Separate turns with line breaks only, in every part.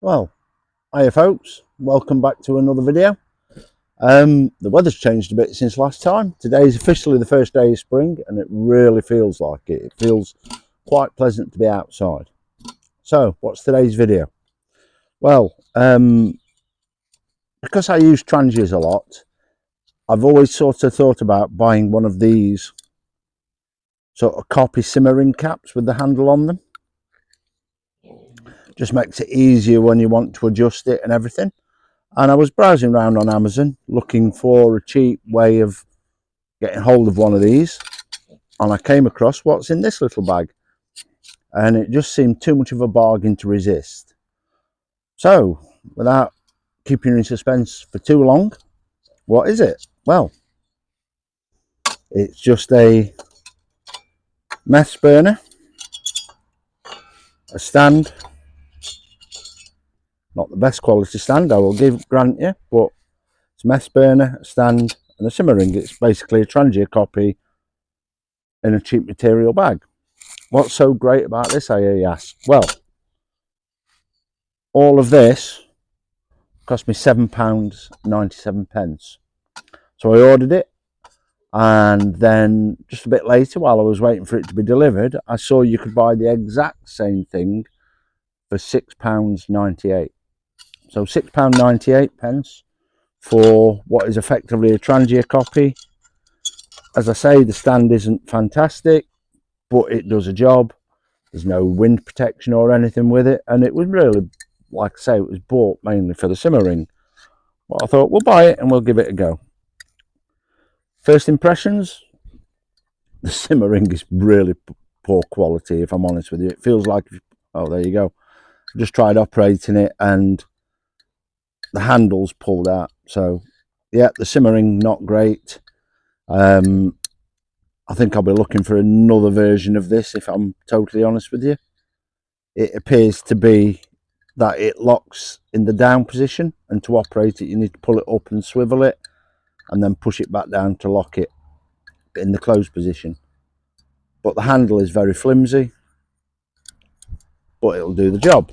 Well, hiya folks, welcome back to another video. The weather's changed a bit since last time. Today is officially the first day of spring and it really feels like it. It feels quite pleasant to be outside. So, what's today's video? Well, because I use Trangias a lot, I've always sort of thought about buying one of these sort of copy simmering caps with the handle on them. Just makes it easier when you want to adjust it and everything. And I was browsing around on Amazon looking for a cheap way of getting hold of one of these, and I came across what's in this little bag, and it just seemed too much of a bargain to resist. So, without keeping you in suspense for too long, what is it? Well, it's just a mess burner, a stand. Not the best quality stand, I will grant you, but it's a mess burner, a stand, and a simmering. It's basically a Trangia copy in a cheap material bag. What's so great about this, I hear you ask? Well, all of this cost me £7.97. So I ordered it, and then just a bit later, while I was waiting for it to be delivered, I saw you could buy the exact same thing for £6.98. So £6.98 for what is effectively a Trangia copy. As I say, the stand isn't fantastic, but it does a job. There's no wind protection or anything with it, and it was really, like I say, it was bought mainly for the simmering. Well, I thought we'll buy it and we'll give it a go. First impressions, the simmering is really poor quality, if I'm honest with you. It feels like, oh, there you go. I just tried operating it and the handle's pulled out. So, yeah, the simmering, not great. I think I'll be looking for another version of this, if I'm totally honest with you. It appears to be that it locks in the down position, and to operate it, you need to pull it up and swivel it, and then push it back down to lock it in the closed position. But the handle is very flimsy, but it'll do the job.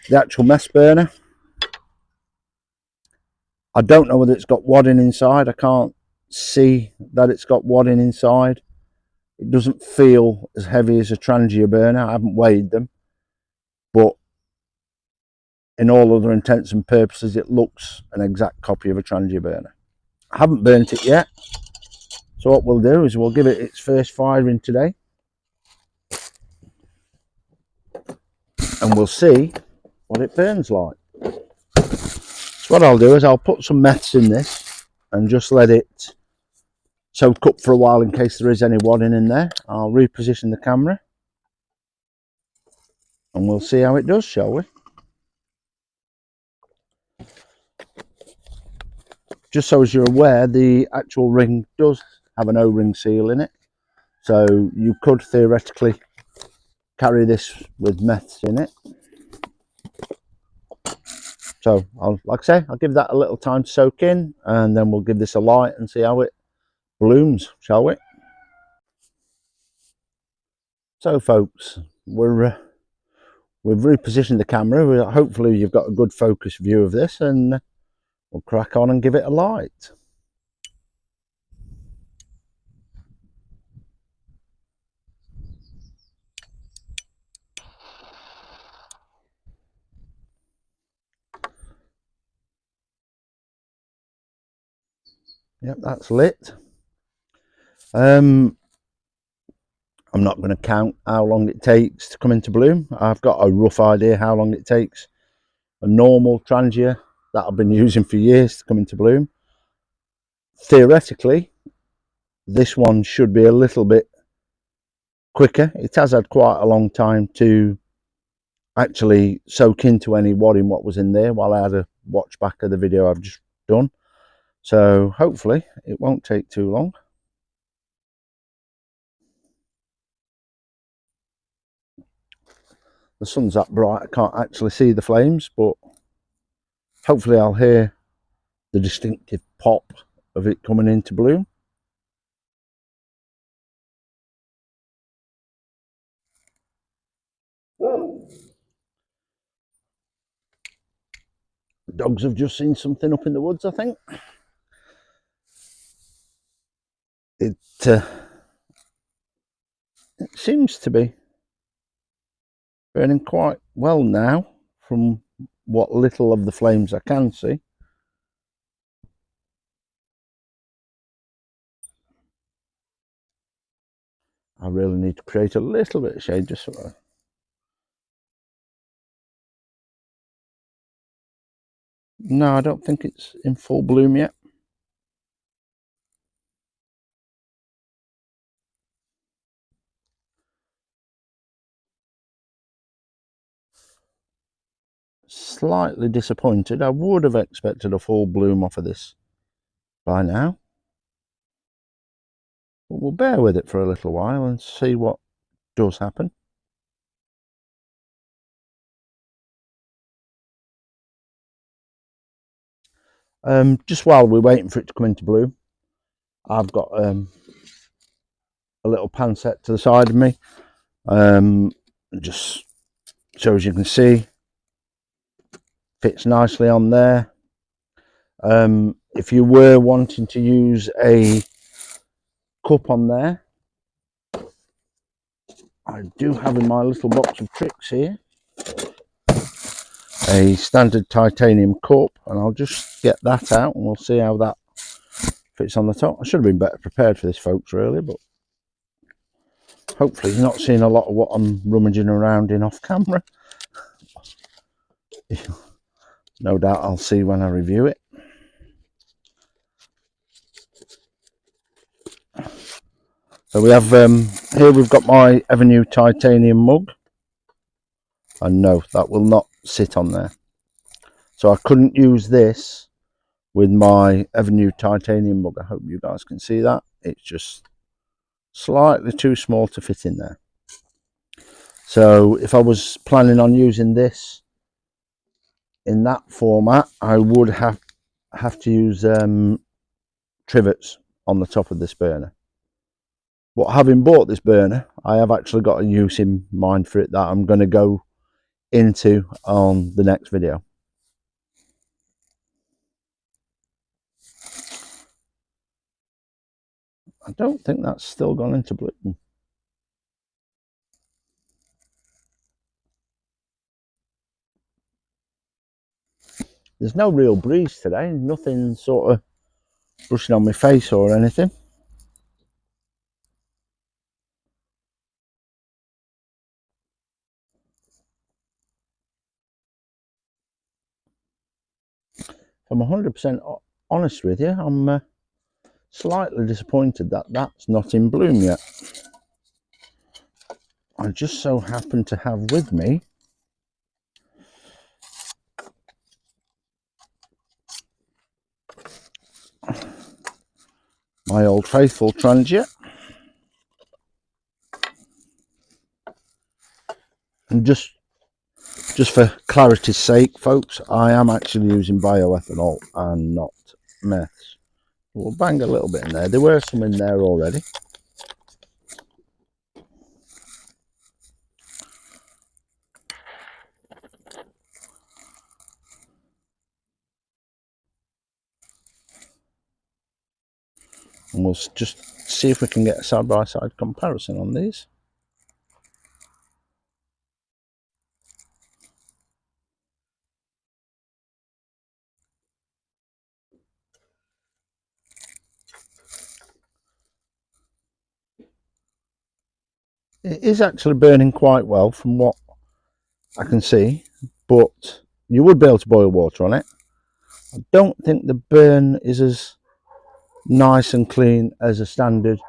The actual mess burner, I don't know whether it's got wadding inside. I can't see that it's got wadding inside. It doesn't feel as heavy as a Trangia burner. I haven't weighed them, but in all other intents and purposes, it looks an exact copy of a Trangia burner. I haven't burnt it yet, so what we'll do is we'll give it its first firing today, and we'll see what it burns like. So what I'll do is I'll put some meths in this and just let it soak up for a while in case there is any wadding in there. I'll reposition the camera and we'll see how it does, shall we? Just so as you're aware, the actual ring does have an O-ring seal in it, so you could theoretically carry this with meths in it. So like I say, I'll give that a little time to soak in, and then we'll give this a light and see how it blooms, shall we? So folks, we've repositioned the camera. Hopefully you've got a good focus view of this, and we'll crack on and give it a light. Yep, that's lit. I'm not going to count how long it takes to come into bloom. I've got a rough idea how long it takes a normal Trangia that I've been using for years to come into bloom. Theoretically, this one should be a little bit quicker. It has had quite a long time to actually soak into any wadding what was in there while I had a watch back of the video I've just done. So hopefully it won't take too long. The sun's that bright I can't actually see the flames, but hopefully I'll hear the distinctive pop of it coming into bloom. Dogs have just seen something up in the woods, I think. It seems to be burning quite well now from what little of the flames I can see. I really need to create a little bit of shade just so No, I don't think it's in full bloom yet. Slightly disappointed. I would have expected a full bloom off of this by now. But we'll bear with it for a little while and see what does happen. Just while we're waiting for it to come into bloom, I've got a little pan set to the side of me. Just so as you can see, fits nicely on there. If you were wanting to use a cup on there, I do have in my little box of tricks here a standard titanium cup, and I'll just get that out and we'll see how that fits on the top. I should have been better prepared for this, folks, really, but hopefully you're not seeing a lot of what I'm rummaging around in off camera. No doubt I'll see when I review it. So we have here we've got my Evernew titanium mug, and no, that will not sit on there. So I couldn't use this with my Evernew titanium mug. I hope you guys can see that. It's just slightly too small to fit in there. So if I was planning on using this in that format, I would have to use trivets on the top of this burner. But having bought this burner, I have actually got a use in mind for it that I'm going to go into on the next video. I don't think that's still gone into bloom. There's no real breeze today, nothing sort of brushing on my face or anything. If I'm 100% honest with you, I'm slightly disappointed that that's not in bloom yet. I just so happen to have with me my old faithful Trangia, and just for clarity's sake, folks, I am actually using bioethanol and not meths. We'll bang a little bit in there. There were some in there already. And we'll just see if we can get a side-by-side comparison on these. It is actually burning quite well from what I can see, but you would be able to boil water on it. I don't think the burn is as nice and clean as a standard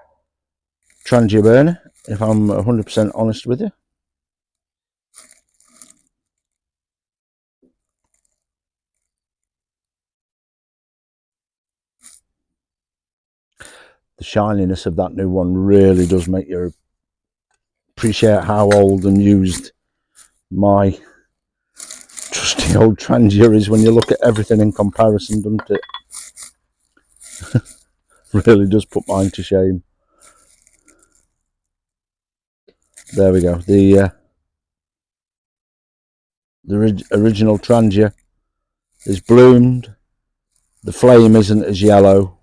Trangia burner, if I'm 100% honest with you. The shininess of that new one really does make you appreciate how old and used my trusty old Trangia is when you look at everything in comparison, doesn't it? Really does put mine to shame. There we go. The original Trangia is bloomed, the flame isn't as yellow,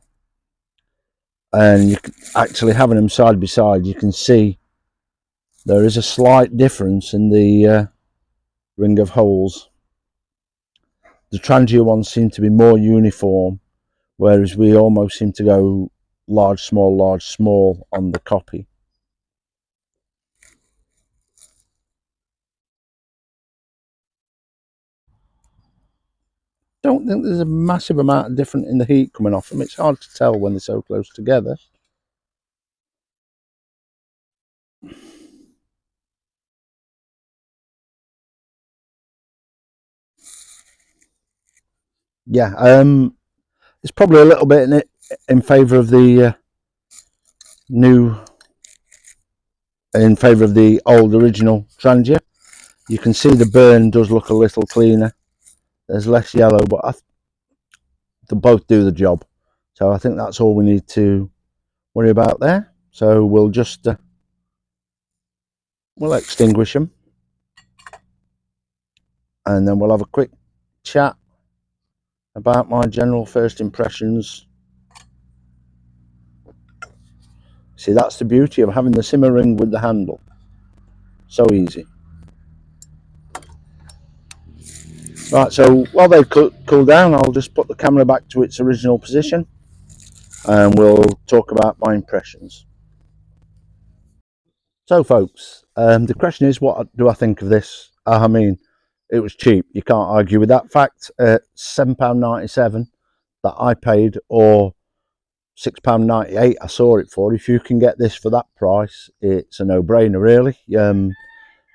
and you can, actually having them side by side, you can see there is a slight difference in the ring of holes. The Trangia ones seem to be more uniform, whereas we almost seem to go large, small on the copy. Don't think there's a massive amount of difference in the heat coming off them. It's hard to tell when they're so close together. Yeah, it's probably a little bit in favour of the in favour of the old original Trangia. You can see the burn does look a little cleaner. There's less yellow, but they both do the job. So I think that's all we need to worry about there. So we'll just we'll extinguish them, and then we'll have a quick chat about my general first impressions. See, that's the beauty of having the simmer ring with the handle. So easy. Right, so while they cool down, I'll just put the camera back to its original position and we'll talk about my impressions. So folks, the question is, what do I think of this? I mean, it was cheap. You can't argue with that fact. £7.97 that I paid, or £6.98 I saw it for. If you can get this for that price, it's a no-brainer really.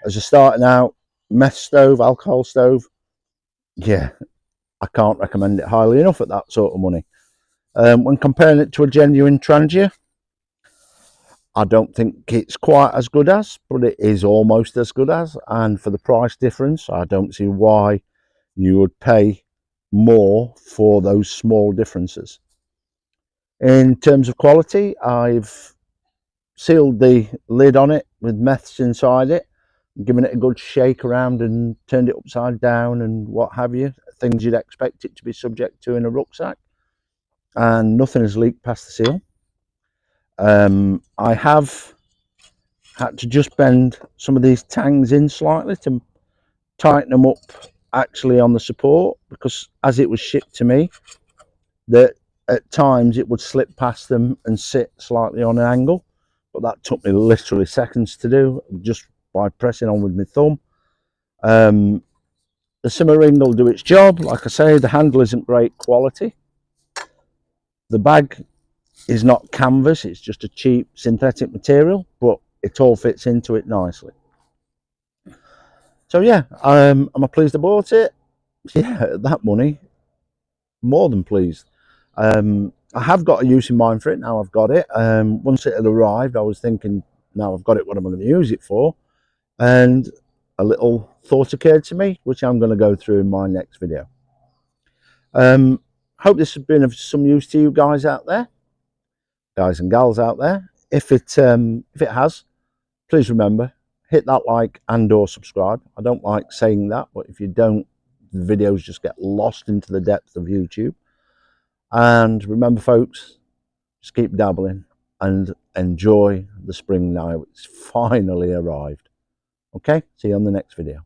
As a starting out meth stove, alcohol stove, yeah, I can't recommend it highly enough at that sort of money. When comparing it to a genuine Trangia, I don't think it's quite as good as, but it is almost as good as, and for the price difference, I don't see why you would pay more for those small differences. In terms of quality, I've sealed the lid on it with meths inside it, given it a good shake around and turned it upside down and what have you, things you'd expect it to be subject to in a rucksack, and nothing has leaked past the seal. I have had to just bend some of these tangs in slightly to tighten them up actually on the support, because as it was shipped to me, that at times it would slip past them and sit slightly on an angle, but that took me literally seconds to do just by pressing on with my thumb. The simmer ring will do its job. Like I say, the handle isn't great quality. The bag is not canvas, it's just a cheap synthetic material, but it all fits into it nicely. So yeah, am I pleased I bought it? Yeah, at that money, more than pleased. I have got a use in mind for it now. I've got it. Once it had arrived, I was thinking, now I've got it, what am I going to use it for? And a little thought occurred to me, which I'm going to go through in my next video. Hope this has been of some use to you guys out there, guys and gals out there. If it has, please remember, hit that like and or subscribe. I don't like saying that, but if you don't, the videos just get lost into the depths of YouTube. And remember folks, just keep dabbling and enjoy the spring now. It's finally arrived. Okay, see you on the next video.